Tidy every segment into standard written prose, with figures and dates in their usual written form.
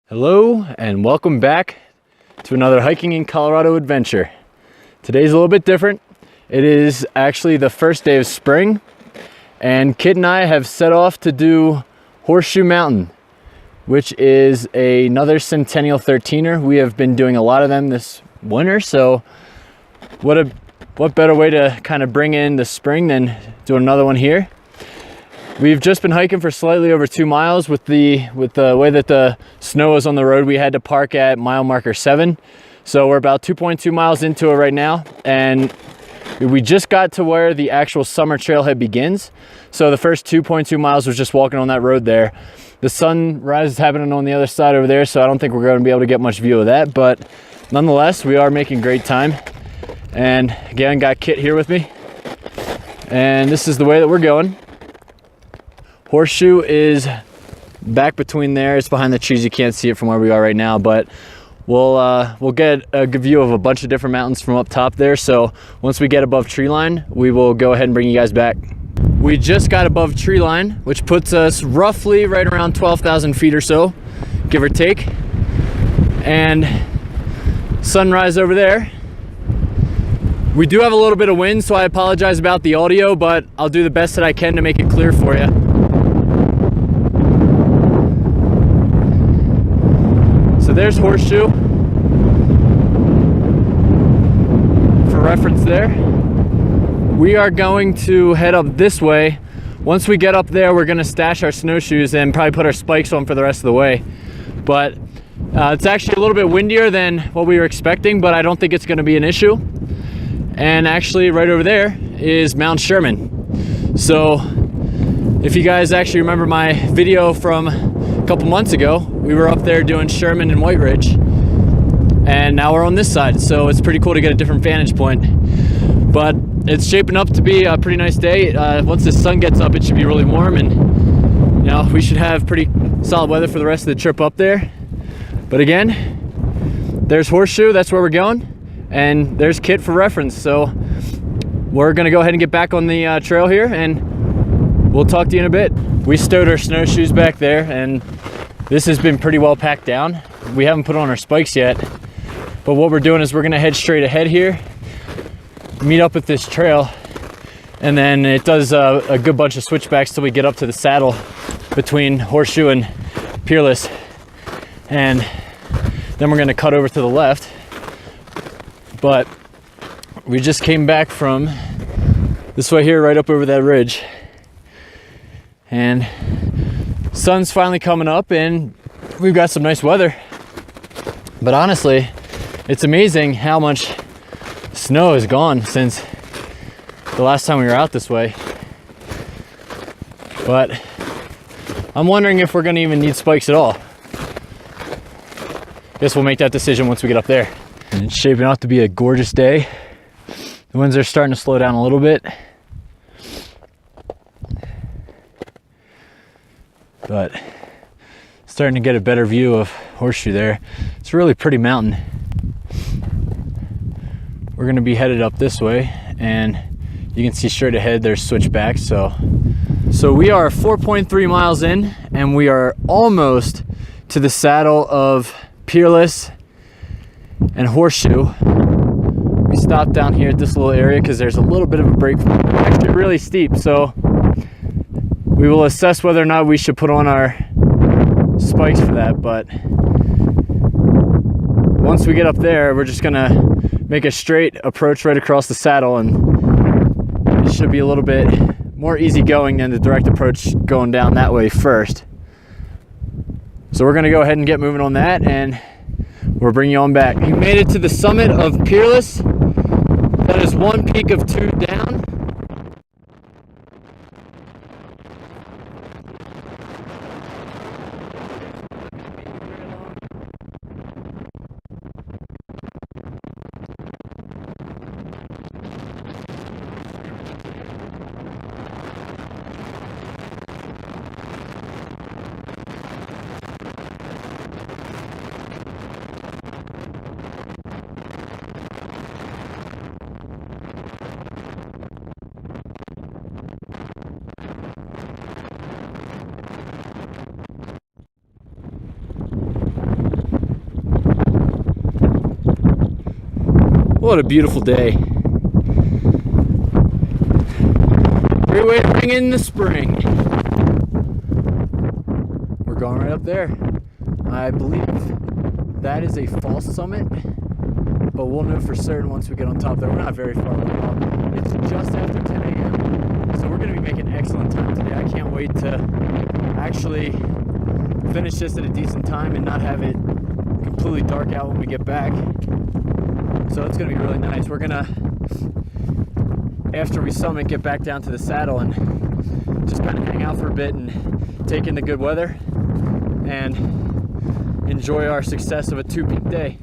Hello and welcome back to another hiking in Colorado adventure. Today's a little bit different. It is actually the first day of spring and Kit and I have set off to do Horseshoe Mountain, which is another Centennial 13er. We have been doing a lot of them this winter, so what better way to kind of bring in the spring than do another one here. We've just been hiking for slightly over 2 miles. With the way that the snow is on the road, we had to park at mile marker 7. So we're about 2.2 miles into it right now, and we just got to where the actual summer trailhead begins. So the first 2.2 miles was just walking on that road there. The sunrise is happening on the other side over there, so I don't think we're going to be able to get much view of that, but nonetheless, we are making great time. And again, got Kit here with me, and this is the way that we're going. Horseshoe is back between there. It's behind the trees. You can't see it from where we are right now, but we'll get a good view of a bunch of different mountains from up top there. So once we get above tree line, we will go ahead and bring you guys back. We just got above tree line, which puts us roughly right around 12,000 feet or so, give or take. And sunrise over there. We do have a little bit of wind, so I apologize about the audio, but I'll do the best that I can to make it clear for you. So there's Horseshoe for reference there. We are going to head up this way. Once we get up there, we're going to stash our snowshoes and probably put our spikes on for the rest of the way. But it's actually a little bit windier than what we were expecting, but I don't think it's going to be an issue. And actually right over there is Mount Sherman. So if you guys actually remember my video from a couple months ago, we were up there doing Sherman and White Ridge, and now we're on this side, so it's pretty cool to get a different vantage point. But it's shaping up to be a pretty nice day. Once the sun gets up, it should be really warm, and you know, we should have pretty solid weather for the rest of the trip up there. But again, there's Horseshoe, that's where we're going, and there's Kit for reference. So we're gonna go ahead and get back on the trail here, and we'll talk to you in a bit. We stowed our snowshoes back there, and this has been pretty well packed down. We haven't put on our spikes yet, but what we're doing is we're gonna head straight ahead here, meet up with this trail, and then it does a good bunch of switchbacks till we get up to the saddle between Horseshoe and Peerless, and then we're gonna cut over to the left. But we just came back from this way here, right up over that ridge, and sun's finally coming up and we've got some nice weather. But honestly, it's amazing how much snow is gone since the last time we were out this way. But I'm wondering if we're gonna even need spikes at all. Guess we'll make that decision once we get up there. And it's shaping out to be a gorgeous day. The winds are starting to slow down a little bit, but starting to get a better view of Horseshoe there. It's a really pretty mountain. We're gonna be headed up this way, and you can see straight ahead there's switchbacks. So we are 4.3 miles in, and we are almost to the saddle of Peerless and Horseshoe. We stopped down here at this little area because there's a little bit of a break. It's actually really steep, so we will assess whether or not we should put on our spikes for that. But once we get up there, we're just gonna make a straight approach right across the saddle, and it should be a little bit more easygoing than the direct approach going down that way first. So we're gonna go ahead and get moving on that, and we'll bring you on back. We made it to the summit of Peerless. That is one peak of 2 down. What a beautiful day. Great way to bring in the spring. We're going right up there. I believe that is a false summit, but we'll know for certain once we get on top there. We're not very far away. It's just after 10 a.m., so we're going to be making excellent time today. I can't wait to actually finish this at a decent time and not have it completely dark out when we get back. So it's going to be really nice. We're going to, after we summit, get back down to the saddle and just kind of hang out for a bit and take in the good weather and enjoy our success of a 2-peak day.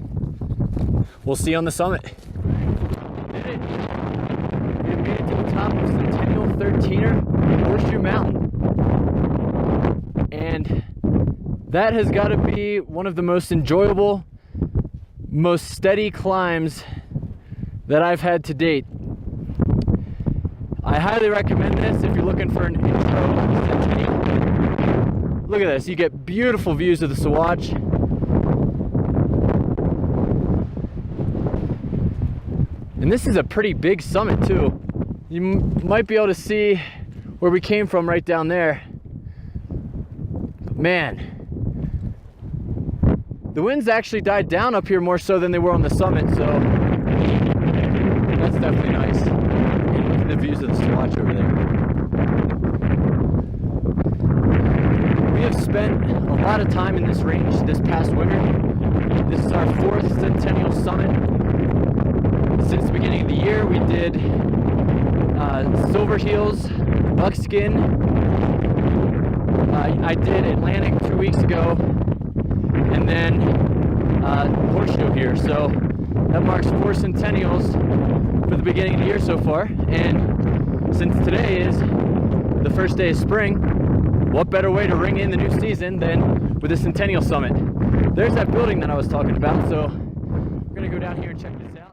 We'll see you on the summit. We did it. We made it to the top of Centennial 13er, Horseshoe Mountain. And that has got to be one of the most enjoyable, most steady climbs that I've had to date. I highly recommend this if you're looking for an intro to Centennial. Look at this, you get beautiful views of the Sawatch. And this is a pretty big summit too. You might be able to see where we came from right down there. Man, the winds actually died down up here more so than they were on the summit, so that's definitely nice. And look at the views of the Sawatch over there. We have spent a lot of time in this range this past winter. This is our 4th Centennial summit. Since the beginning of the year, we did Silver Heels, Buckskin. I did Atlantic 2 weeks ago, and then Horseshoe here. So that marks 4 Centennials for the beginning of the year so far. And since today is the first day of spring, what better way to ring in the new season than with a Centennial summit? There's that building that I was talking about, so we're gonna go down here and check this out.